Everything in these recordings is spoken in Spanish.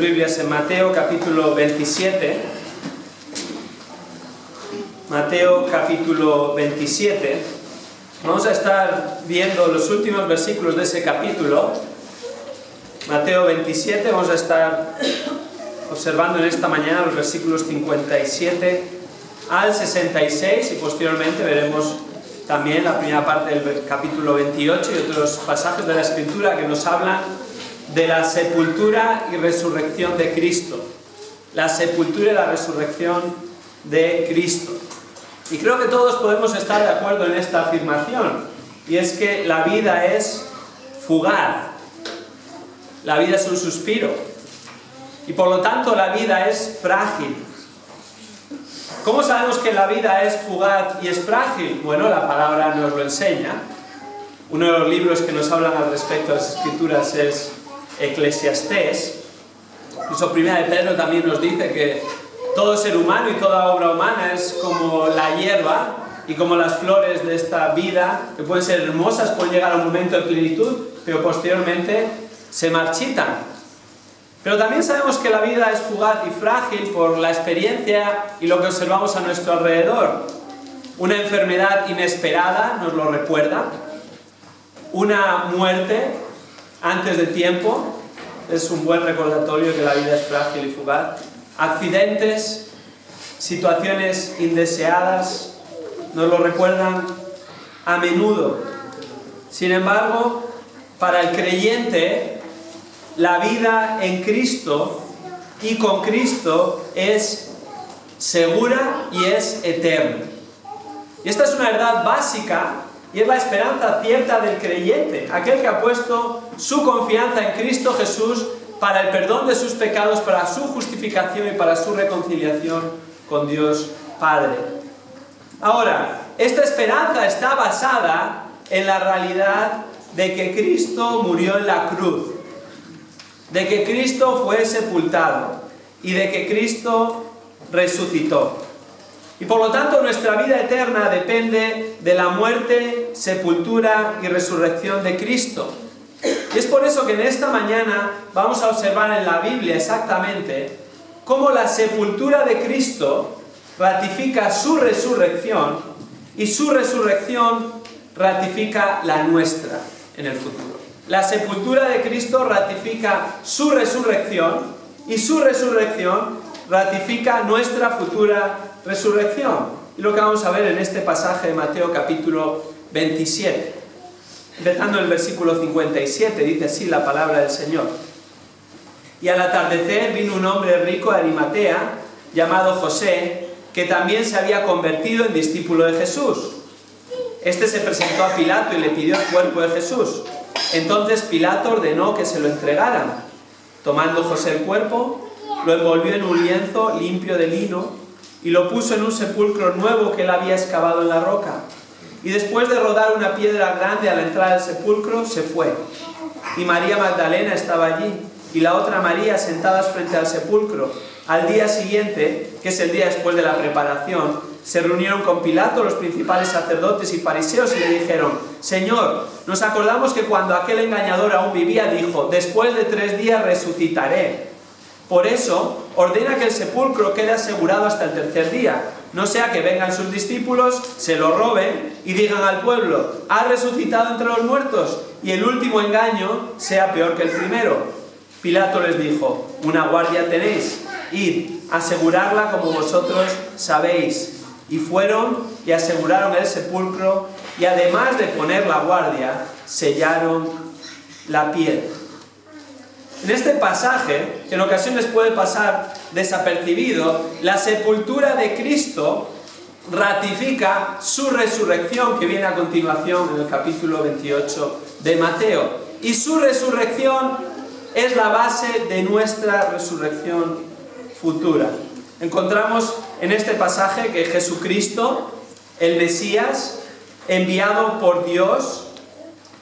Biblias en Mateo capítulo 27. Mateo capítulo 27. Vamos a estar viendo los últimos versículos de ese capítulo. Mateo 27, vamos a estar observando en esta mañana los versículos 57 al 66 y posteriormente veremos también la primera parte del capítulo 28 y otros pasajes de la Escritura que nos hablan de la sepultura y resurrección de Cristo. La sepultura y la resurrección de Cristo. Y creo que todos podemos estar de acuerdo en esta afirmación, y es que la vida es fugaz. La vida es un suspiro. Y por lo tanto la vida es frágil. ¿Cómo sabemos que la vida es fugaz y es frágil? Bueno, la palabra nos lo enseña. Uno de los libros que nos hablan al respecto de las Escrituras es Eclesiastés. Incluso Primera de Pedro también nos dice que todo ser humano y toda obra humana es como la hierba y como las flores de esta vida, que pueden ser hermosas, pueden llegar a un momento de plenitud, pero posteriormente se marchitan. Pero también sabemos que la vida es fugaz y frágil por la experiencia y lo que observamos a nuestro alrededor. Una enfermedad inesperada nos lo recuerda. Una muerte antes de tiempo es un buen recordatorio que la vida es frágil y fugaz. Accidentes, situaciones indeseadas nos lo recuerdan a menudo. Sin embargo, para el creyente, la vida en Cristo y con Cristo es segura y es eterna. Y esta es una verdad básica y es la esperanza cierta del creyente, aquel que ha puesto su confianza en Cristo Jesús para el perdón de sus pecados, para su justificación y para su reconciliación con Dios Padre. Ahora, esta esperanza está basada en la realidad de que Cristo murió en la cruz, de que Cristo fue sepultado y de que Cristo resucitó. Y por lo tanto nuestra vida eterna depende de la muerte, sepultura y resurrección de Cristo. Y es por eso que en esta mañana vamos a observar en la Biblia exactamente cómo la sepultura de Cristo ratifica su resurrección y su resurrección ratifica la nuestra en el futuro. La sepultura de Cristo ratifica su resurrección y su resurrección ratifica nuestra futura resurrección. Y lo que vamos a ver en este pasaje de Mateo capítulo 27. Empezando en el versículo 57, dice así la palabra del Señor. Y al atardecer vino un hombre rico de Arimatea, llamado José, que también se había convertido en discípulo de Jesús. Este se presentó a Pilato y le pidió el cuerpo de Jesús. Entonces Pilato ordenó que se lo entregaran. Tomando José el cuerpo, lo envolvió en un lienzo limpio de lino y lo puso en un sepulcro nuevo que él había excavado en la roca. Y después de rodar una piedra grande a la entrada del sepulcro, se fue. Y María Magdalena estaba allí, y la otra María sentadas frente al sepulcro. Al día siguiente, que es el día después de la preparación, se reunieron con Pilato los principales sacerdotes y fariseos y le dijeron: Señor, nos acordamos que cuando aquel engañador aún vivía, dijo: después de 3 días resucitaré. Por eso, ordena que el sepulcro quede asegurado hasta el 3er día, no sea que vengan sus discípulos, se lo roben y digan al pueblo: ha resucitado entre los muertos, y el último engaño sea peor que el primero. Pilato les dijo: una guardia tenéis, id, asegurarla como vosotros sabéis. Y fueron y aseguraron el sepulcro, y además de poner la guardia, sellaron la piedra. En este pasaje, que en ocasiones puede pasar desapercibido, la sepultura de Cristo ratifica su resurrección, que viene a continuación en el capítulo 28 de Mateo. Y su resurrección es la base de nuestra resurrección futura. Encontramos en este pasaje que Jesucristo, el Mesías, enviado por Dios,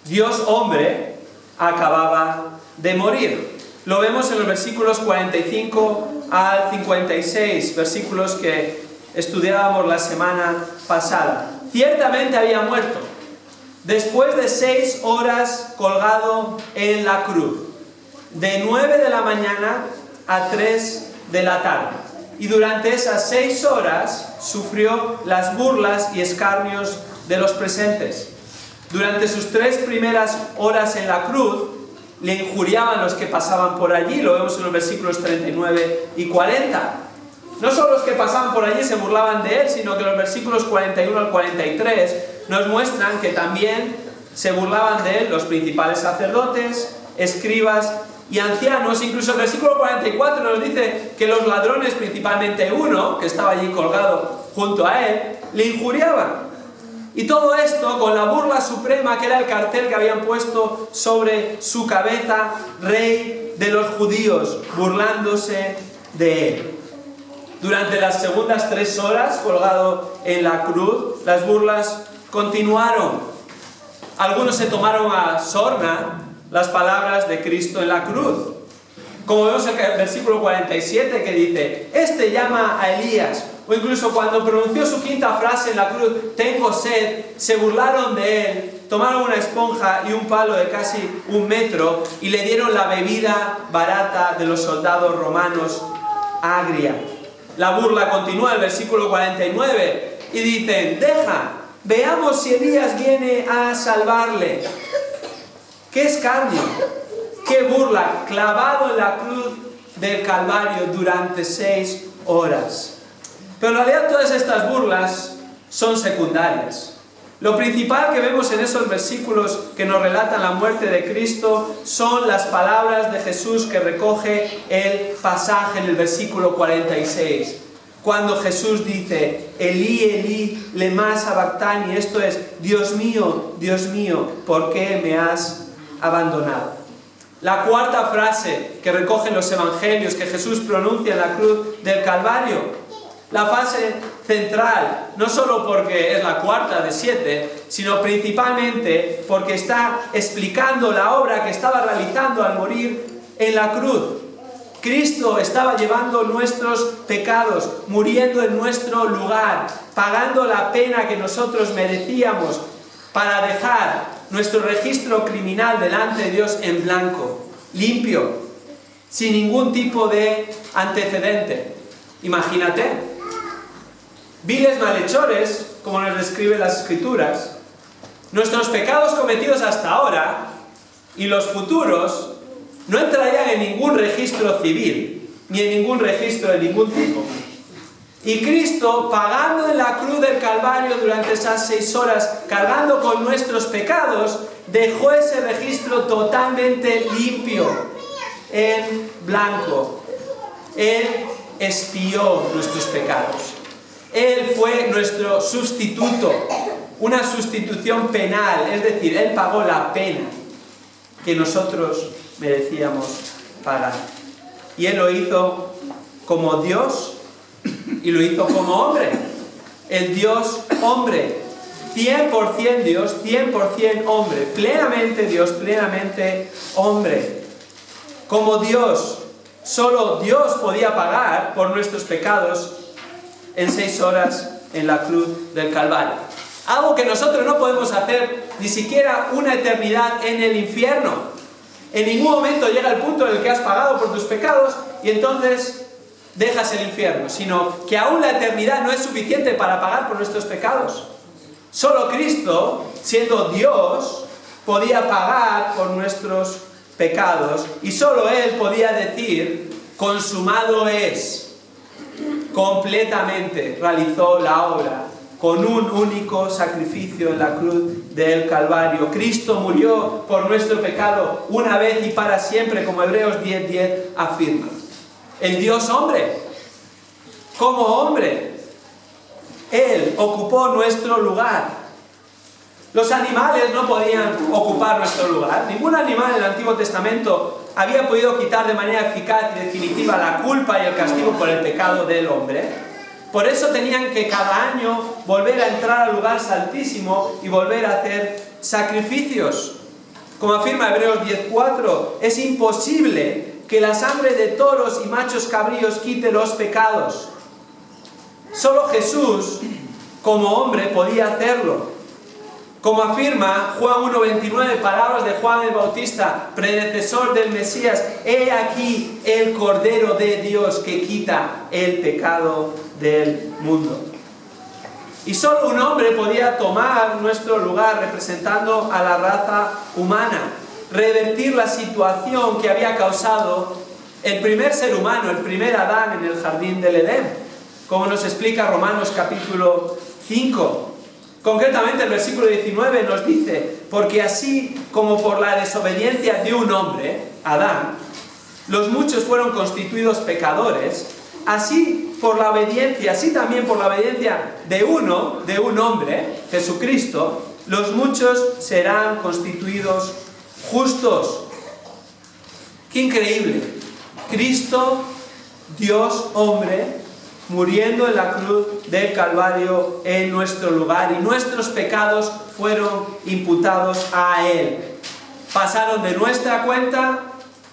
Dios hombre, acababa de morir. Lo vemos en los versículos 45 al 56, versículos que estudiábamos la semana pasada. Ciertamente había muerto, después de 6 horas colgado en la cruz. De 9 de la mañana a 3 de la tarde. Y durante esas 6 horas sufrió las burlas y escarnios de los presentes. Durante sus 3 primeras horas en la cruz, le injuriaban los que pasaban por allí, lo vemos en los versículos 39 y 40. No solo los que pasaban por allí se burlaban de él, sino que los versículos 41 al 43 nos muestran que también se burlaban de él los principales sacerdotes, escribas y ancianos. Incluso el versículo 44 nos dice que los ladrones, principalmente uno, que estaba allí colgado junto a él, le injuriaban. Y todo esto con la burla suprema, que era el cartel que habían puesto sobre su cabeza: Rey de los judíos, burlándose de él. Durante las segundas 3 horas colgado en la cruz, las burlas continuaron. Algunos se tomaron a sorna las palabras de Cristo en la cruz. Como vemos en el versículo 47, que dice: este llama a Elías. O incluso cuando pronunció su 5ª frase en la cruz: tengo sed, se burlaron de él, tomaron una esponja y un palo de casi 1 metro y le dieron la bebida barata de los soldados romanos, agria. La burla continúa en el versículo 49 y dicen: deja, veamos si Elías viene a salvarle. ¡Qué escarnio! ¡Qué burla! Clavado en la cruz del Calvario durante 6 horas. Pero en realidad todas estas burlas son secundarias. Lo principal que vemos en esos versículos que nos relatan la muerte de Cristo son las palabras de Jesús que recoge el pasaje en el versículo 46. Cuando Jesús dice: Elí, Elí, lema sabactani, esto es: Dios mío, ¿por qué me has abandonado? La 4ª frase que recogen los evangelios que Jesús pronuncia en la cruz del Calvario. La fase central, no solo porque es la 4ª de 7, sino principalmente porque está explicando la obra que estaba realizando al morir en la cruz. Cristo estaba llevando nuestros pecados, muriendo en nuestro lugar, pagando la pena que nosotros merecíamos para dejar nuestro registro criminal delante de Dios en blanco, limpio, sin ningún tipo de antecedente. Imagínate. Viles malhechores, como nos describen las Escrituras, nuestros pecados cometidos hasta ahora y los futuros no entrarían en ningún registro civil, ni en ningún registro de ningún tipo. Y Cristo, pagando en la cruz del Calvario durante esas 6 horas, cargando con nuestros pecados, dejó ese registro totalmente limpio, en blanco. Él expió nuestros pecados. Él fue nuestro sustituto, una sustitución penal, es decir, Él pagó la pena que nosotros merecíamos pagar. Y Él lo hizo como Dios y lo hizo como hombre. El Dios hombre, 100% Dios, 100% hombre, plenamente Dios, plenamente hombre. Como Dios, solo Dios podía pagar por nuestros pecados en 6 horas en la cruz del Calvario. Algo que nosotros no podemos hacer ni siquiera una eternidad en el infierno. En ningún momento llega el punto en el que has pagado por tus pecados y entonces dejas el infierno, sino que aún la eternidad no es suficiente para pagar por nuestros pecados. Solo Cristo, siendo Dios, podía pagar por nuestros pecados y solo Él podía decir: consumado es. Completamente realizó la obra con un único sacrificio en la cruz del Calvario. Cristo murió por nuestro pecado una vez y para siempre, como Hebreos 10:10 afirma. El Dios hombre, como hombre, Él ocupó nuestro lugar. Los animales no podían ocupar nuestro lugar. Ningún animal en el Antiguo Testamento había podido quitar de manera eficaz y definitiva la culpa y el castigo por el pecado del hombre. Por eso tenían que cada año volver a entrar al lugar santísimo y volver a hacer sacrificios. Como afirma Hebreos 10:4, es imposible que la sangre de toros y machos cabríos quite los pecados. Solo Jesús, como hombre, podía hacerlo. Como afirma Juan 1:29, palabras de Juan el Bautista, predecesor del Mesías: he aquí el Cordero de Dios que quita el pecado del mundo. Y solo un hombre podía tomar nuestro lugar representando a la raza humana, revertir la situación que había causado el primer ser humano, el primer Adán en el jardín del Edén, como nos explica Romanos capítulo 5. Concretamente el versículo 19 nos dice: porque así como por la desobediencia de un hombre, Adán, los muchos fueron constituidos pecadores, así también por la obediencia de un hombre, Jesucristo, los muchos serán constituidos justos. ¡Qué increíble! Cristo, Dios hombre, muriendo en la cruz del Calvario en nuestro lugar, y nuestros pecados fueron imputados a Él. Pasaron de nuestra cuenta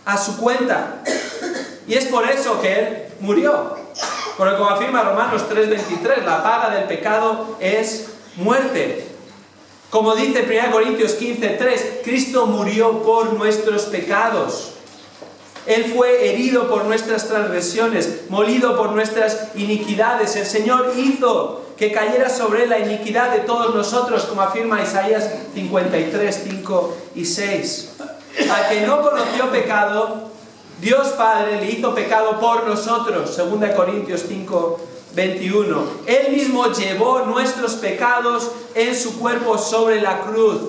a su cuenta. Y es por eso que Él murió. Porque como afirma Romanos 3:23, la paga del pecado es muerte. Como dice 1 Corintios 15:3, Cristo murió por nuestros pecados. Él fue herido por nuestras transgresiones, molido por nuestras iniquidades. El Señor hizo que cayera sobre él la iniquidad de todos nosotros, como afirma Isaías 53:5 y 6. Al que no conoció pecado, Dios Padre le hizo pecado por nosotros, 2 Corintios 5:21. Él mismo llevó nuestros pecados en su cuerpo sobre la cruz,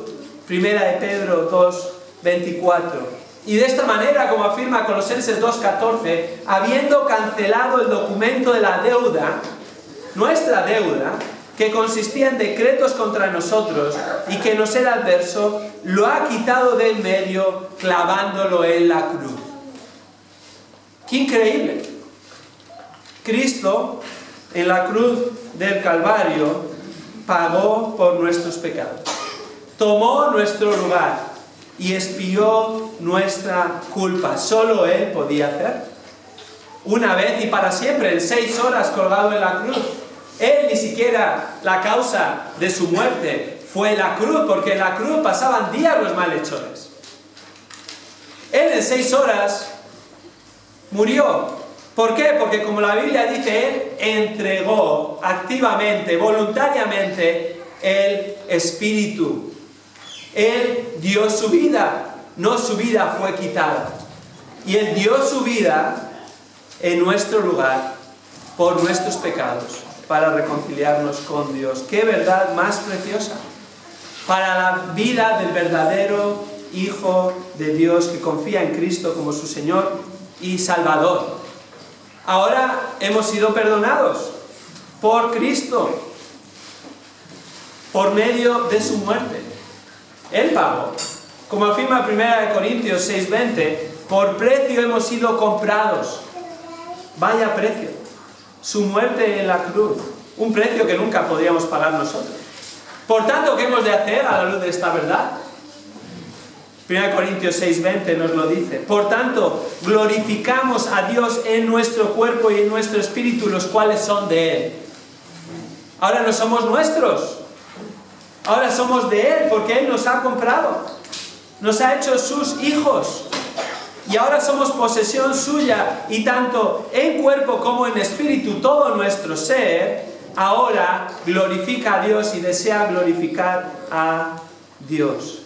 1 de Pedro 2:24. Y de esta manera, como afirma Colosenses 2:14, habiendo cancelado el documento de la deuda, nuestra deuda, que consistía en decretos contra nosotros y que nos era adverso, lo ha quitado del medio, clavándolo en la cruz. ¡Qué increíble! Cristo, en la cruz del Calvario, pagó por nuestros pecados. Tomó nuestro lugar y expió nuestra culpa. Solo Él podía hacer. Una vez y para siempre, en 6 horas colgado en la cruz. Él ni siquiera la causa de su muerte fue la cruz, porque en la cruz pasaban días los malhechores. Él en 6 horas murió. ¿Por qué? Porque como la Biblia dice, Él entregó activamente, voluntariamente el Espíritu. Él dio su vida, no su vida fue quitada. Y Él dio su vida en nuestro lugar por nuestros pecados para reconciliarnos con Dios. ¡Qué verdad más preciosa! Para la vida del verdadero Hijo de Dios que confía en Cristo como su Señor y Salvador. Ahora hemos sido perdonados por Cristo, por medio de su muerte. Él pagó. Como afirma 1 Corintios 6:20, por precio hemos sido comprados. Vaya precio. Su muerte en la cruz. Un precio que nunca podríamos pagar nosotros. Por tanto, ¿qué hemos de hacer a la luz de esta verdad? 1 Corintios 6:20 nos lo dice. Por tanto, glorificamos a Dios en nuestro cuerpo y en nuestro espíritu, los cuales son de Él. Ahora no somos nuestros. Ahora somos de Él, porque Él nos ha comprado. Nos ha hecho sus hijos. Y ahora somos posesión suya. Y tanto en cuerpo como en espíritu, todo nuestro ser ahora glorifica a Dios y desea glorificar a Dios.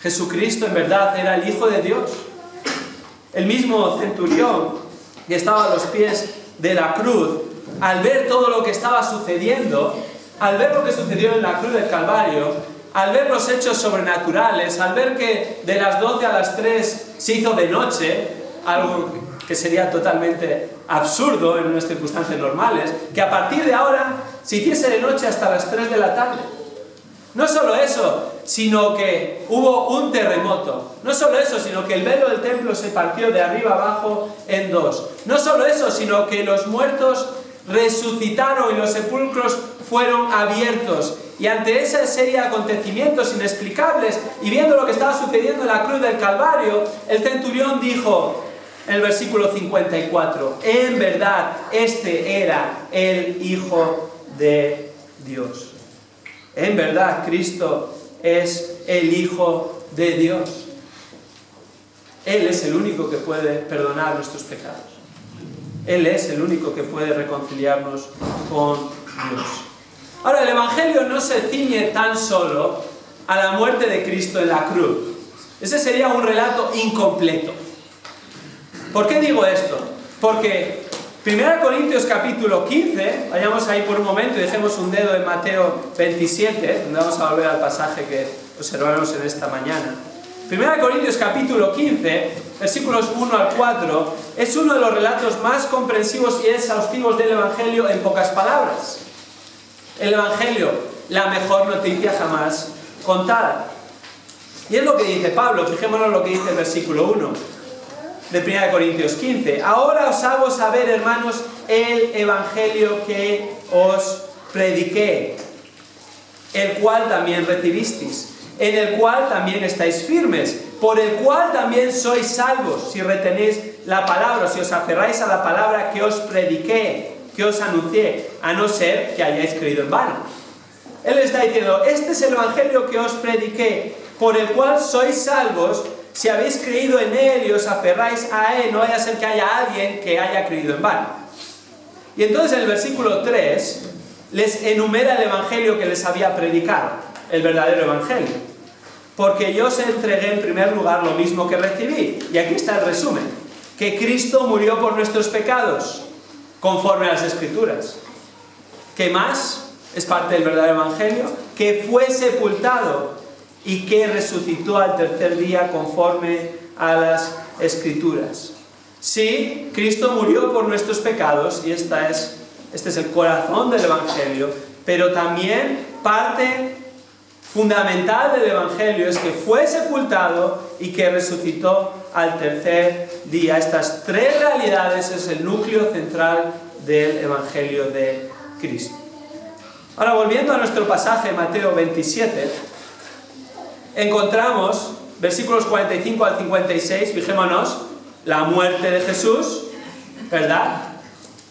Jesucristo en verdad era el Hijo de Dios. El mismo centurión que estaba a los pies de la cruz, al ver todo lo que estaba sucediendo, al ver lo que sucedió en la cruz del Calvario, al ver los hechos sobrenaturales, al ver que de las 12 a las 3 se hizo de noche, algo que sería totalmente absurdo en unas circunstancias normales, que a partir de ahora se hiciese de noche hasta las 3 de la tarde. No solo eso, sino que hubo un terremoto. No solo eso, sino que el velo del templo se partió de arriba abajo en 2. No solo eso, sino que los muertos resucitaron y los sepulcros fueron abiertos. Y ante esa serie de acontecimientos inexplicables y viendo lo que estaba sucediendo en la cruz del Calvario, el centurión dijo en el versículo 54: en verdad, este era el Hijo de Dios. En verdad, Cristo es el Hijo de Dios. Él es el único que puede perdonar nuestros pecados. Él es el único que puede reconciliarnos con Dios. Ahora, el Evangelio no se ciñe tan solo a la muerte de Cristo en la cruz. Ese sería un relato incompleto. ¿Por qué digo esto? Porque 1 Corintios capítulo 15, vayamos ahí por un momento y dejemos un dedo en Mateo 27, donde vamos a volver al pasaje que observamos en esta mañana. 1 Corintios capítulo 15, versículos 1 al 4, es uno de los relatos más comprensivos y exhaustivos del Evangelio en pocas palabras. El Evangelio, la mejor noticia jamás contada. Y es lo que dice Pablo, fijémonos lo que dice el versículo 1 de 1 Corintios 15. Ahora os hago saber, hermanos, el Evangelio que os prediqué, el cual también recibisteis, en el cual también estáis firmes, por el cual también sois salvos, si retenéis la palabra, si os aferráis a la palabra que os prediqué, que os anuncié, a no ser que hayáis creído en vano. Él está diciendo, este es el Evangelio que os prediqué, por el cual sois salvos, si habéis creído en él y os aferráis a él, no vaya a ser que haya alguien que haya creído en vano. Y entonces en el versículo 3 les enumera el Evangelio que les había predicado, el verdadero Evangelio. Porque yo os entregué en primer lugar lo mismo que recibí. Y aquí está el resumen. Que Cristo murió por nuestros pecados, conforme a las Escrituras. ¿Qué más? Es parte del verdadero Evangelio. Que fue sepultado y que resucitó al tercer día conforme a las Escrituras. Sí, Cristo murió por nuestros pecados y este es el corazón del Evangelio, pero también parte fundamental del Evangelio es que fue sepultado y que resucitó al tercer día. Estas tres realidades es el núcleo central del Evangelio de Cristo. Ahora, volviendo a nuestro pasaje, Mateo 27, encontramos versículos 45 al 56, fijémonos, la muerte de Jesús, ¿verdad?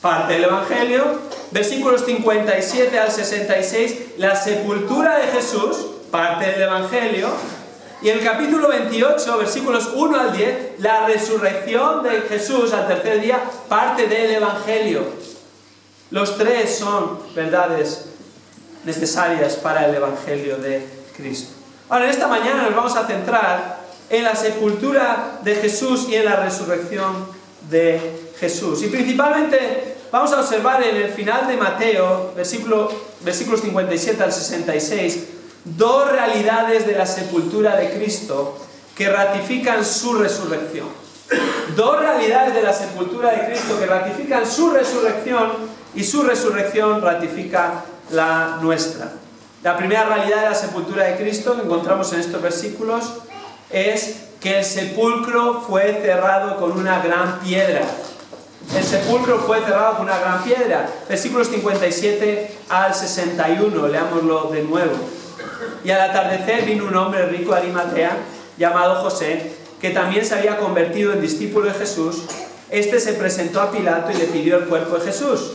Parte del Evangelio. Versículos 57 al 66, la sepultura de Jesús, parte del Evangelio. Y en el capítulo 28, versículos 1 al 10, la resurrección de Jesús al tercer día, parte del Evangelio. Los tres son verdades necesarias para el Evangelio de Cristo. Ahora, en esta mañana nos vamos a centrar en la sepultura de Jesús y en la resurrección de Jesús. Y principalmente vamos a observar en el final de Mateo, versículos 57 al 66, dos realidades de la sepultura de Cristo que ratifican su resurrección. Dos realidades de la sepultura de Cristo que ratifican su resurrección y su resurrección ratifica la nuestra. La primera realidad de la sepultura de Cristo que encontramos en estos versículos es que el sepulcro fue cerrado con una gran piedra. El sepulcro fue cerrado con una gran piedra. Versículos 57 al 61, leámoslo de nuevo. Y al atardecer vino un hombre rico de Arimatea, llamado José, que también se había convertido en discípulo de Jesús. Este se presentó a Pilato y le pidió el cuerpo de Jesús.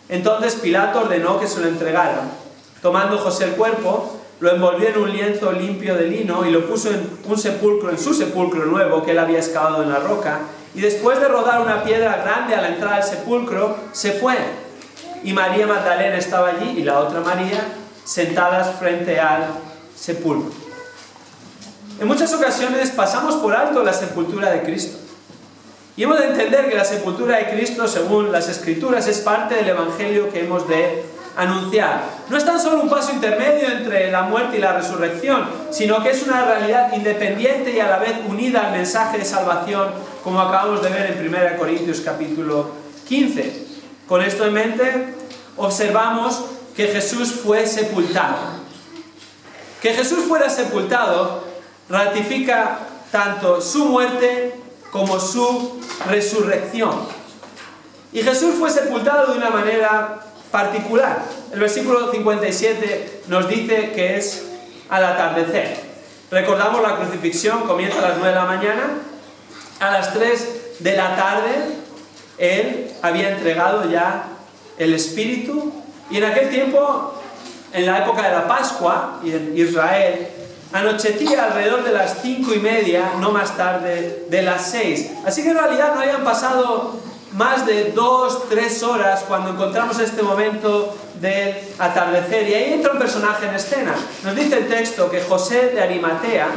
Entonces Pilato ordenó que se lo entregaran. Tomando José el cuerpo, lo envolvió en un lienzo limpio de lino y lo puso en su sepulcro nuevo que él había excavado en la roca. Y después de rodar una piedra grande a la entrada del sepulcro, se fue. Y María Magdalena estaba allí y la otra María sentadas frente al sepulcro. En muchas ocasiones pasamos por alto la sepultura de Cristo. Y hemos de entender que la sepultura de Cristo, según las Escrituras, es parte del Evangelio que hemos de anunciar. No es tan solo un paso intermedio entre la muerte y la resurrección, sino que es una realidad independiente y a la vez unida al mensaje de salvación, como acabamos de ver en 1 Corintios capítulo 15. Con esto en mente, observamos que Jesús fue sepultado. Que Jesús fuera sepultado ratifica tanto su muerte como su resurrección. Y Jesús fue sepultado de una manera particular. El versículo 57 nos dice que es al atardecer. Recordamos la crucifixión, comienza a las 9 de la mañana. A las 3 de la tarde Él había entregado ya el Espíritu. Y en aquel tiempo en la época de la Pascua y en Israel, anochecía alrededor de las 5:30, no más tarde de las 6. Así que en realidad no habían pasado más de 2-3 horas cuando encontramos este momento del atardecer. Y ahí entra un personaje en escena. Nos dice el texto que José de Arimatea,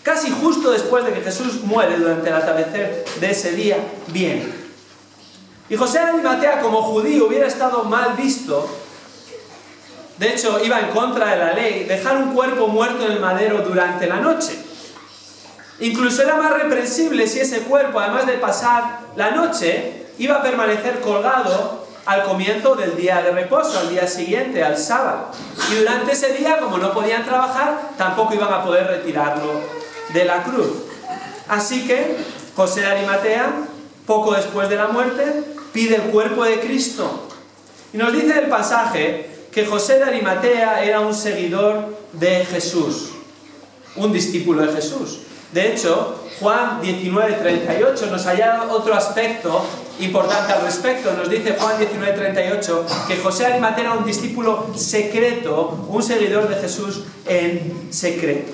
casi justo después de que Jesús muere durante el atardecer de ese día, viene. Y José de Arimatea, como judío, hubiera estado mal visto. De hecho, iba en contra de la ley dejar un cuerpo muerto en el madero durante la noche. Incluso era más reprensible si ese cuerpo, además de pasar la noche, iba a permanecer colgado al comienzo del día de reposo, al día siguiente, al sábado. Y durante ese día, como no podían trabajar, tampoco iban a poder retirarlo de la cruz. Así que José de Arimatea, poco después de la muerte, pide el cuerpo de Cristo. Y nos dice el pasaje que José de Arimatea era un seguidor de Jesús, un discípulo de Jesús. De hecho, Juan 19:38 nos añade otro aspecto importante al respecto. Nos dice Juan 19:38 que José de Arimatea era un discípulo secreto, un seguidor de Jesús en secreto.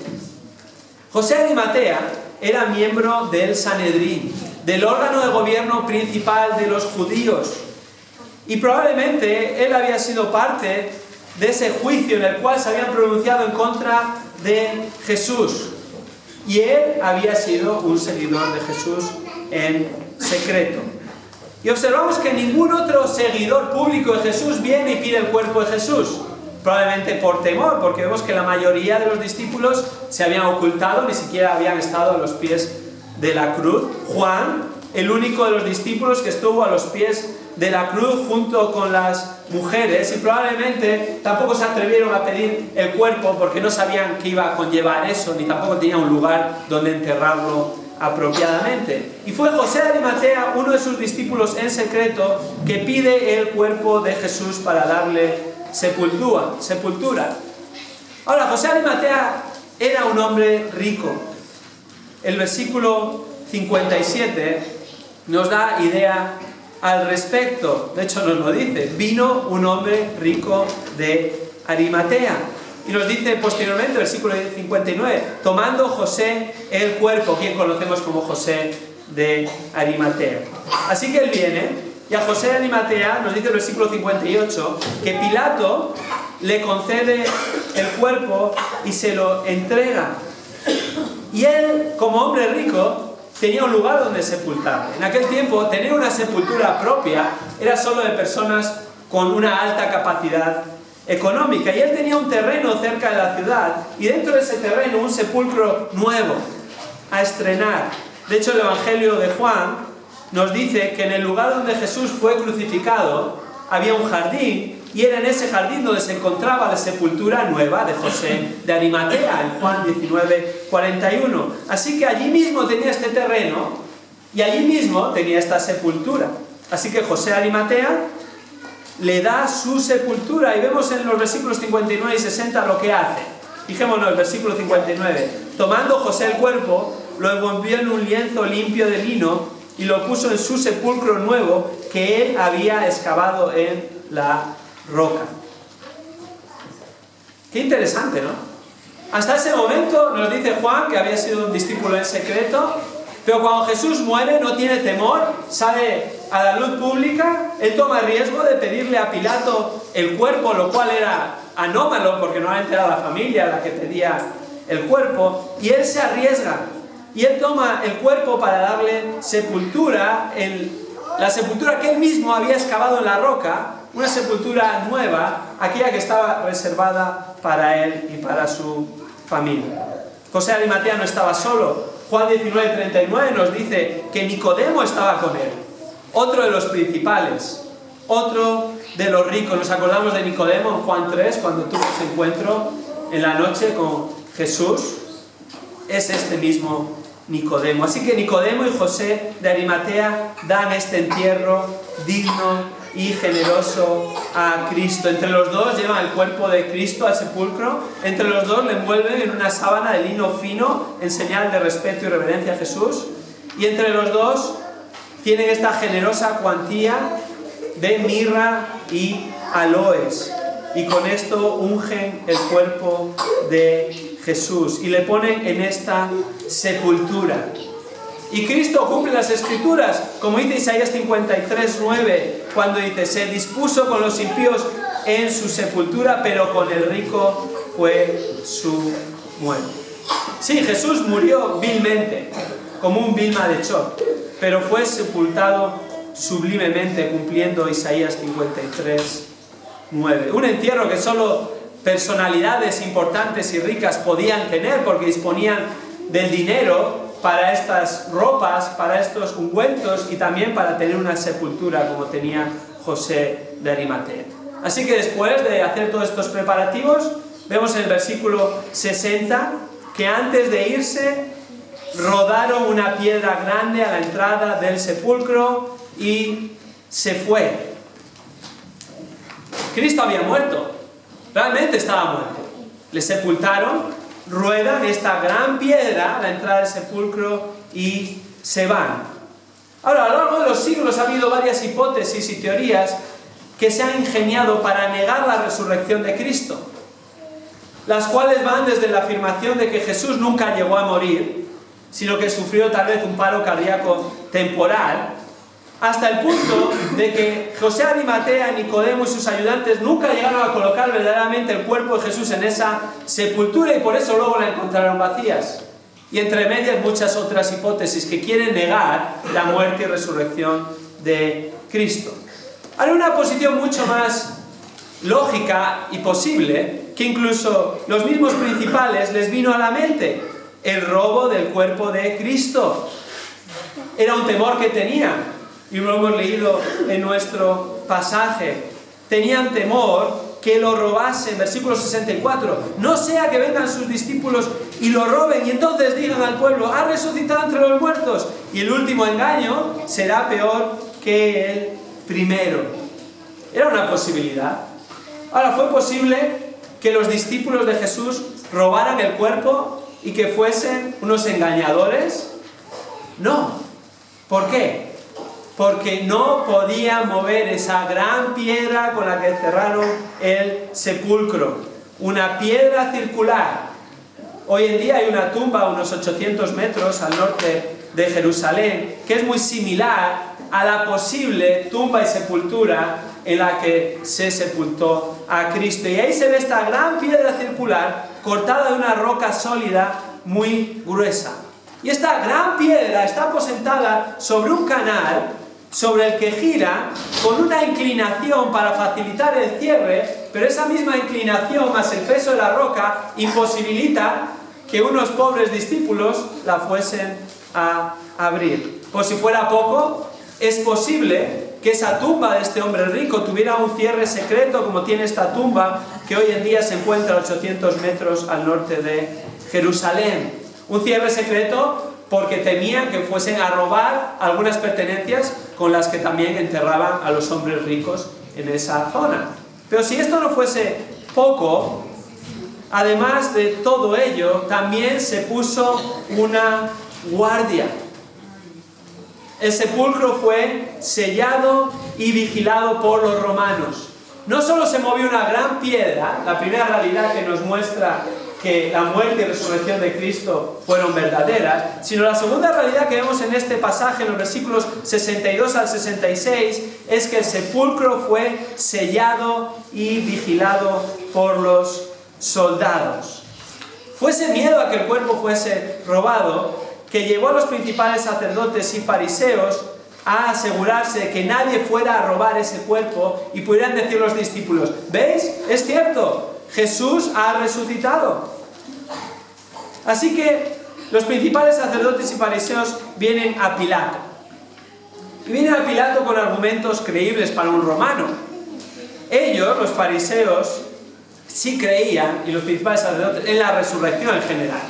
José de Arimatea era miembro del Sanedrín, del órgano de gobierno principal de los judíos. Y probablemente él había sido parte de ese juicio en el cual se habían pronunciado en contra de Jesús. Y él había sido un seguidor de Jesús en secreto. Y observamos que ningún otro seguidor público de Jesús viene y pide el cuerpo de Jesús. Probablemente por temor, porque vemos que la mayoría de los discípulos se habían ocultado, ni siquiera habían estado a los pies de la cruz. Juan, el único de los discípulos que estuvo a los pies de la cruz junto con las mujeres, y probablemente tampoco se atrevieron a pedir el cuerpo porque no sabían qué iba a conllevar eso, ni tampoco tenían un lugar donde enterrarlo apropiadamente. Y fue José de Arimatea, uno de sus discípulos en secreto, que pide el cuerpo de Jesús para darle sepultura. Ahora, José de Arimatea era un hombre rico. El versículo 57 nos da idea al respecto. De hecho nos lo dice: vino un hombre rico de Arimatea. Y nos dice posteriormente, versículo 59, tomando José el cuerpo, quien conocemos como José de Arimatea. Así que él viene, y a José de Arimatea, nos dice el versículo 58, que Pilato le concede el cuerpo y se lo entrega. Y él, como hombre rico, tenía un lugar donde sepultarle. En aquel tiempo, tener una sepultura propia era solo de personas con una alta capacidad económica. Y él tenía un terreno cerca de la ciudad, y dentro de ese terreno un sepulcro nuevo a estrenar. De hecho, el Evangelio de Juan nos dice que en el lugar donde Jesús fue crucificado había un jardín, y era en ese jardín donde se encontraba la sepultura nueva de José de Arimatea, en Juan 19:41. Así que allí mismo tenía este terreno, y allí mismo tenía esta sepultura. Así que José de Arimatea le da su sepultura, y vemos en los versículos 59 y 60 lo que hace. Fijémonos, el versículo 59. Tomando José el cuerpo, lo envolvió en un lienzo limpio de lino y lo puso en su sepulcro nuevo que él había excavado en la roca. Qué interesante, ¿no? Hasta ese momento nos dice Juan que había sido un discípulo en secreto, pero cuando Jesús muere no tiene temor, sale a la luz pública. Él toma el riesgo de pedirle a Pilato el cuerpo, lo cual era anómalo porque no era la familia la que pedía el cuerpo, y él se arriesga y él toma el cuerpo para darle sepultura, la sepultura que él mismo había excavado en la roca, una sepultura nueva, aquella que estaba reservada para él y para su familia. José de Arimatea no estaba solo. Juan 19:39 nos dice que Nicodemo estaba con él, otro de los principales, otro de los ricos. Nos acordamos de Nicodemo en Juan 3, cuando tuvo ese encuentro en la noche con Jesús. Es este mismo Nicodemo. Así que Nicodemo y José de Arimatea dan este entierro digno y generoso a Cristo. Entre los dos llevan el cuerpo de Cristo al sepulcro. Entre los dos le envuelven en una sábana de lino fino en señal de respeto y reverencia a Jesús. Y entre los dos tienen esta generosa cuantía de mirra y aloes. y con esto ungen el cuerpo de Jesús y le ponen en esta sepultura. Y Cristo cumple las Escrituras, como dice Isaías 53:9, cuando dice: se dispuso con los impíos en su sepultura, pero con el rico fue su muerte. Sí, Jesús murió vilmente, como un vil malhechor, pero fue sepultado sublimemente, cumpliendo Isaías 53:9. Un entierro que solo personalidades importantes y ricas podían tener, porque disponían del dinero para estas ropas, para estos ungüentos y también para tener una sepultura como tenía José de Arimatea. Así que después de hacer todos estos preparativos, vemos en el versículo 60 que antes de irse rodaron una piedra grande a la entrada del sepulcro y se fue. Cristo había muerto, realmente estaba muerto. Le sepultaron, ruedan esta gran piedra a la entrada del sepulcro y se van. Ahora, a lo largo de los siglos ha habido varias hipótesis y teorías que se han ingeniado para negar la resurrección de Cristo, las cuales van desde la afirmación de que Jesús nunca llegó a morir, sino que sufrió tal vez un paro cardíaco temporal, hasta el punto de que José de Arimatea, Nicodemo y sus ayudantes nunca llegaron a colocar verdaderamente el cuerpo de Jesús en esa sepultura y por eso luego la encontraron vacías. Y entre medias muchas otras hipótesis que quieren negar la muerte y resurrección de Cristo. Hay una posición mucho más lógica y posible, que incluso los mismos principales les vino a la mente: el robo del cuerpo de Cristo. Era un temor que tenían, y lo hemos leído en nuestro pasaje. Tenían temor que lo robasen, versículo 64, no sea que vengan sus discípulos y lo roben y entonces digan al pueblo: ha resucitado entre los muertos, y el último engaño será peor que el primero. Era una posibilidad. Ahora, ¿fue posible que los discípulos de Jesús robaran el cuerpo y que fuesen unos engañadores? No. ¿Por qué? Porque no podían mover esa gran piedra con la que cerraron el sepulcro. Una piedra circular. Hoy en día hay una tumba a unos 800 metros al norte de Jerusalén, que es muy similar a la posible tumba y sepultura en la que se sepultó a Cristo. Y ahí se ve esta gran piedra circular cortada de una roca sólida muy gruesa. Y esta gran piedra está aposentada sobre un canal sobre el que gira con una inclinación para facilitar el cierre, pero esa misma inclinación más el peso de la roca imposibilita que unos pobres discípulos la fuesen a abrir. Por si fuera poco, es posible que esa tumba de este hombre rico tuviera un cierre secreto como tiene esta tumba que hoy en día se encuentra a 800 metros al norte de Jerusalén. Un cierre secreto porque temían que fuesen a robar algunas pertenencias con las que también enterraban a los hombres ricos en esa zona. Pero si esto no fuese poco, además de todo ello, también se puso una guardia. El sepulcro fue sellado y vigilado por los romanos. No solo se movió una gran piedra, la primera realidad que nos muestra que la muerte y resurrección de Cristo fueron verdaderas, sino la segunda realidad que vemos en este pasaje, en los versículos 62 al 66, es que el sepulcro fue sellado y vigilado por los soldados. Fue ese miedo a que el cuerpo fuese robado que llevó a los principales sacerdotes y fariseos a asegurarse de que nadie fuera a robar ese cuerpo y pudieran decir los discípulos: ¿veis? Es cierto, Jesús ha resucitado. Así que los principales sacerdotes y fariseos vienen a Pilato. Y vienen a Pilato con argumentos creíbles para un romano. Ellos, los fariseos, sí creían, y los principales sacerdotes, en la resurrección en general.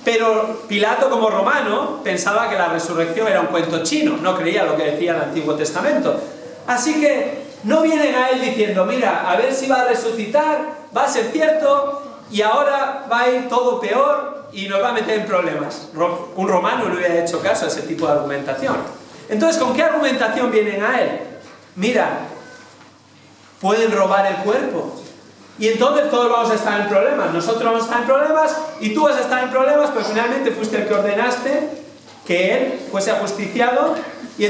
Pero Pilato, como romano, pensaba que la resurrección era un cuento chino, no creía lo que decía el Antiguo Testamento. Así que no vienen a él diciendo: mira, a ver si va a resucitar, va a ser cierto, y ahora va a ir todo peor y nos va a meter en problemas. Un romano no hubiera hecho caso a ese tipo de argumentación. Entonces, ¿con qué argumentación vienen a él? Mira, pueden robar el cuerpo. Y entonces todos vamos a estar en problemas. Nosotros vamos a estar en problemas y tú vas a estar en problemas, pero finalmente fuiste el que ordenaste que él fuese ajusticiado y